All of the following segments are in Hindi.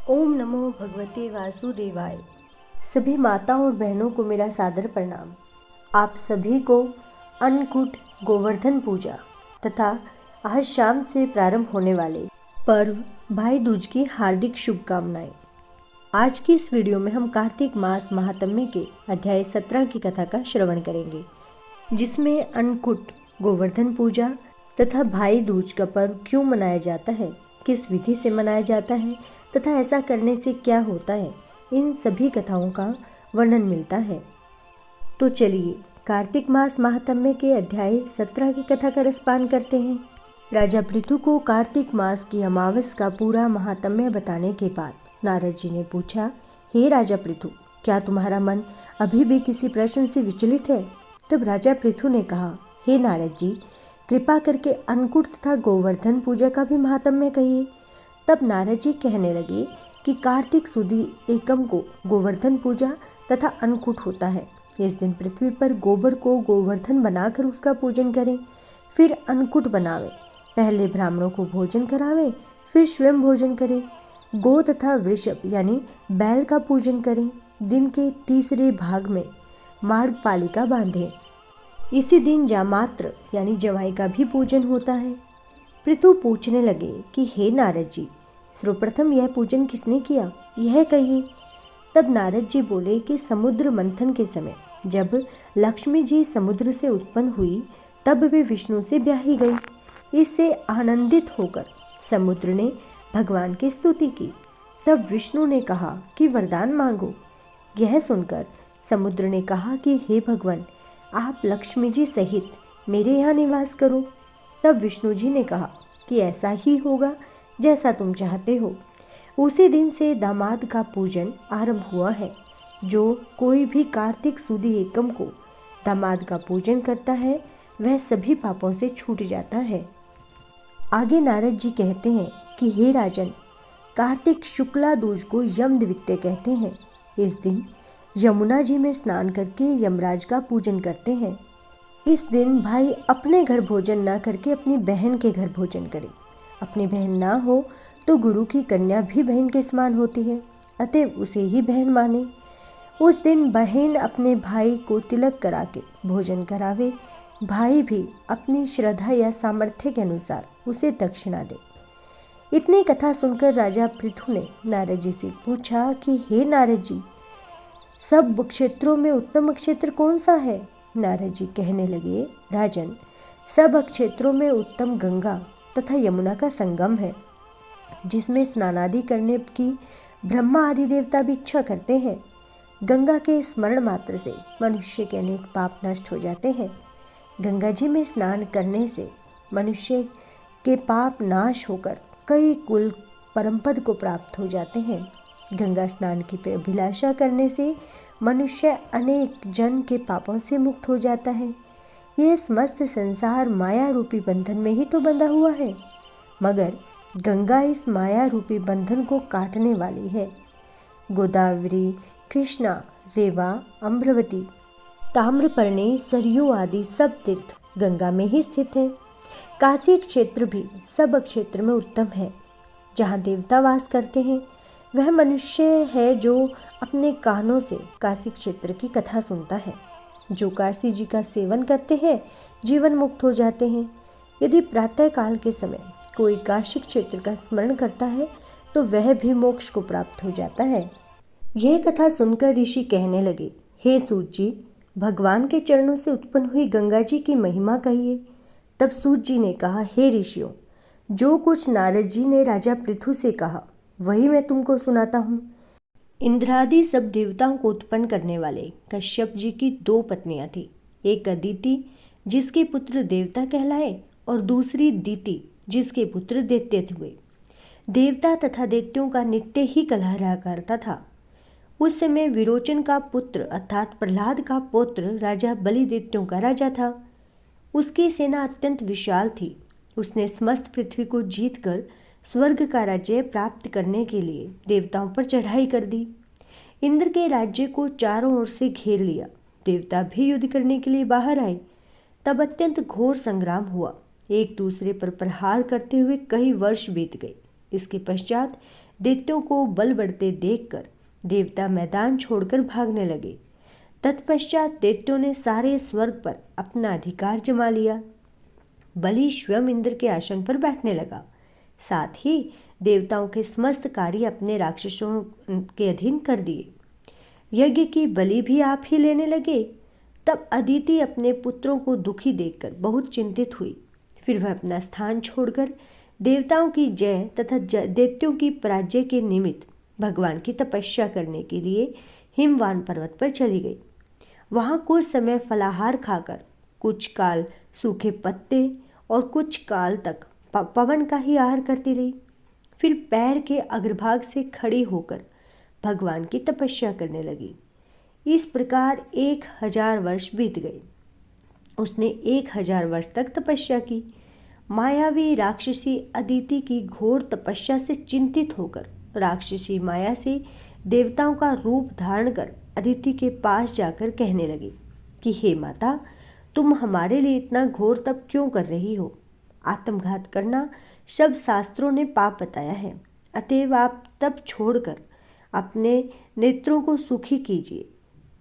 ओम नमो भगवते वासुदेवाय। सभी माताओं और बहनों को मेरा सादर प्रणाम। आप सभी को अन्नकूट गोवर्धन पूजा तथा आज शाम से प्रारंभ होने वाले पर्व भाई दूज की हार्दिक शुभकामनाएं। आज की इस वीडियो में हम कार्तिक मास महात्म्य के अध्याय 17 की कथा का श्रवण करेंगे, जिसमें अन्नकूट गोवर्धन पूजा तथा भाई दूज का पर्व क्यों मनाया जाता है, किस विधि से मनाया जाता है तथा ऐसा करने से क्या होता है, इन सभी कथाओं का वर्णन मिलता है। तो चलिए कार्तिक मास महात्म्य के अध्याय 17 की कथा का रसपान करते हैं। राजा पृथु को कार्तिक मास की अमावस का पूरा महात्म्य बताने के बाद नारद जी ने पूछा, हे राजा पृथु, क्या तुम्हारा मन अभी भी किसी प्रश्न से विचलित है? तब राजा पृथु ने कहा, हे नारद जी, कृपा करके अन्नकूट तथा गोवर्धन पूजा का भी महात्म्य कहिए। तब नारद जी कहने लगे कि कार्तिक सुदी एकम को गोवर्धन पूजा तथा अन्नकूट होता है। इस दिन पृथ्वी पर गोबर को गोवर्धन बनाकर उसका पूजन करें, फिर अन्नकूट बनावे। पहले ब्राह्मणों को भोजन करावे, फिर स्वयं भोजन करें। गो तथा वृषभ यानी बैल का पूजन करें। दिन के तीसरे भाग में मार्गपालिका बांधें। इसी दिन जामात्र यानी जवाई का भी पूजन होता है। पृथु पूछने लगे कि हे नारद जी, सर्वप्रथम यह पूजन किसने किया, यह कहिए। तब नारद जी बोले कि समुद्र मंथन के समय जब लक्ष्मी जी समुद्र से उत्पन्न हुई, तब वे विष्णु से ब्याही गई। इससे आनंदित होकर समुद्र ने भगवान की स्तुति की। तब विष्णु ने कहा कि वरदान मांगो। यह सुनकर समुद्र ने कहा कि हे भगवान, आप लक्ष्मी जी सहित मेरे यहाँ निवास करो। तब विष्णु जी ने कहा कि ऐसा ही होगा जैसा तुम चाहते हो। उसी दिन से दामाद का पूजन आरंभ हुआ है। जो कोई भी कार्तिक सुदी एकम को दामाद का पूजन करता है, वह सभी पापों से छूट जाता है। आगे नारद जी कहते हैं कि हे राजन, कार्तिक शुक्ला दूज को यम द्वितीय कहते हैं। इस दिन यमुना जी में स्नान करके यमराज का पूजन करते हैं। इस दिन भाई अपने घर भोजन ना करके अपनी बहन के घर भोजन करे। अपनी बहन ना हो तो गुरु की कन्या भी बहन के समान होती है, अतएव उसे ही बहन माने। उस दिन बहन अपने भाई को तिलक करा के भोजन करावे। भाई भी अपनी श्रद्धा या सामर्थ्य के अनुसार उसे दक्षिणा दे। इतनी कथा सुनकर राजा पृथु ने नारद जी से पूछा कि हे नारद जी, सब क्षेत्रों में उत्तम क्षेत्र कौन सा है? नारद जी कहने लगे, राजन, सब क्षेत्रों में उत्तम गंगा तथा यमुना का संगम है, जिसमें स्नानादि करने की ब्रह्मा आदि देवता भी इच्छा करते हैं। गंगा के स्मरण मात्र से मनुष्य के अनेक पाप नष्ट हो जाते हैं। गंगा जी में स्नान करने से मनुष्य के पाप नाश होकर कई कुल परमपद को प्राप्त हो जाते हैं। गंगा स्नान की अभिलाषा करने से मनुष्य अनेक जन्म के पापों से मुक्त हो जाता है। यह समस्त संसार माया रूपी बंधन में ही तो बंधा हुआ है, मगर गंगा इस माया रूपी बंधन को काटने वाली है। गोदावरी, कृष्णा, रेवा, अम्रवती, ताम्रपर्णी, सरयू आदि सब तीर्थ गंगा में ही स्थित हैं। काशी क्षेत्र भी सब क्षेत्र में उत्तम है। जहाँ देवता वास करते हैं, वह मनुष्य है जो अपने कानों से काशी क्षेत्र की कथा सुनता है। जो काशी जी का सेवन करते हैं, जीवन मुक्त हो जाते हैं। यदि प्रातः काल के समय कोई काशी क्षेत्र का स्मरण करता है, तो वह भी मोक्ष को प्राप्त हो जाता है। यह कथा सुनकर ऋषि कहने लगे, हे सूत जी, भगवान के चरणों से उत्पन्न हुई गंगा जी की महिमा कहिए। तब सूत जी ने कहा, हे ऋषियों, जो कुछ नारद जी ने राजा पृथु से कहा, वही मैं तुमको सुनाता हूँ। इंद्रादि सब देवताओं को उत्पन्न करने वाले कश्यप जी की दो पत्नियां थी। एक अदिति, जिसके पुत्र देवता कहलाए, और दूसरी दीति, जिसके पुत्र दैत्य हुए। देवता तथा दैत्यों का नित्य ही कलह रहा करता था। उस समय विरोचन का पुत्र अर्थात प्रहलाद का पुत्र राजा बलि दैत्यों का राजा था। उसकी सेना अत्यंत विशाल थी। उसने समस्त पृथ्वी को जीतकर स्वर्ग का राज्य प्राप्त करने के लिए देवताओं पर चढ़ाई कर दी। इंद्र के राज्य को चारों ओर से घेर लिया। देवता भी युद्ध करने के लिए बाहर आए। तब अत्यंत घोर संग्राम हुआ। एक दूसरे पर प्रहार करते हुए कई वर्ष बीत गए। इसके पश्चात दैत्यों को बल बढ़ते देखकर देवता मैदान छोड़कर भागने लगे। तत्पश्चात दैत्यों ने सारे स्वर्ग पर अपना अधिकार जमा लिया। बलि स्वयं इंद्र के आसन पर बैठने लगा। साथ ही देवताओं के समस्त कार्य अपने राक्षसों के अधीन कर दिए। यज्ञ की बलि भी आप ही लेने लगे। तब अदिति अपने पुत्रों को दुखी देखकर बहुत चिंतित हुई। फिर वह अपना स्थान छोड़कर देवताओं की जय तथा दैत्यों की पराजय के निमित्त भगवान की तपस्या करने के लिए हिमवान पर्वत पर चली गई। वहाँ कुछ समय फलाहार खाकर, कुछ काल सूखे पत्ते और कुछ काल तक पवन का ही आहार करती रही। फिर पैर के अग्रभाग से खड़ी होकर भगवान की तपस्या करने लगी। इस प्रकार 1000 वर्ष बीत गए। उसने 1000 वर्ष तक तपस्या की। मायावी राक्षसी अदिति की घोर तपस्या से चिंतित होकर राक्षसी माया से देवताओं का रूप धारण कर अदिति के पास जाकर कहने लगी कि हे माता, तुम हमारे लिए इतना घोर तप क्यों कर रही हो? आत्मघात करना सब शास्त्रों ने पाप बताया है। अतएव आप तप छोड़कर अपने नेत्रों को सुखी कीजिए।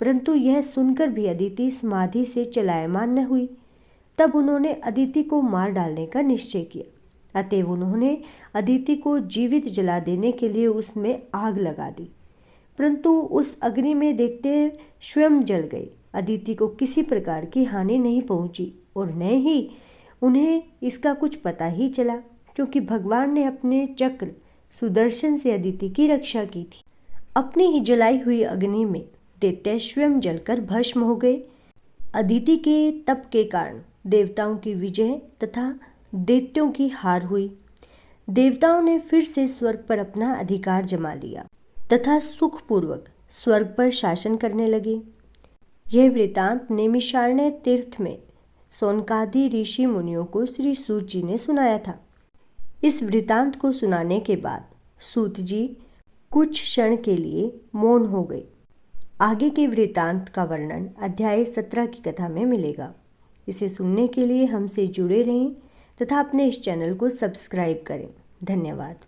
परंतु यह सुनकर भी अदिति समाधि से चलायमान न हुई। तब उन्होंने अदिति को मार डालने का निश्चय किया। अतएव उन्होंने अदिति को जीवित जला देने के लिए उसमें आग लगा दी, परंतु उस अग्नि में देखते स्वयं जल गई। अदिति को किसी प्रकार की हानि नहीं पहुंची और न ही उन्हें इसका कुछ पता ही चला, क्योंकि भगवान ने अपने चक्र सुदर्शन से अदिति की रक्षा की थी। अपनी ही जलाई हुई अग्नि में दैत्य स्वयं जलकर भस्म हो गए। अदिति के तप के कारण देवताओं की विजय तथा दैत्यों की हार हुई। देवताओं ने फिर से स्वर्ग पर अपना अधिकार जमा लिया तथा सुखपूर्वक स्वर्ग पर शासन करने लगे। यह वृतांत नैमिषारण्य तीर्थ में सौनकादि ऋषि मुनियों को श्री सूत जी ने सुनाया था। इस वृतांत को सुनाने के बाद सूत जी कुछ क्षण के लिए मौन हो गए। आगे के वृतांत का वर्णन अध्याय 17 की कथा में मिलेगा। इसे सुनने के लिए हमसे जुड़े रहें तथा अपने इस चैनल को सब्सक्राइब करें। धन्यवाद।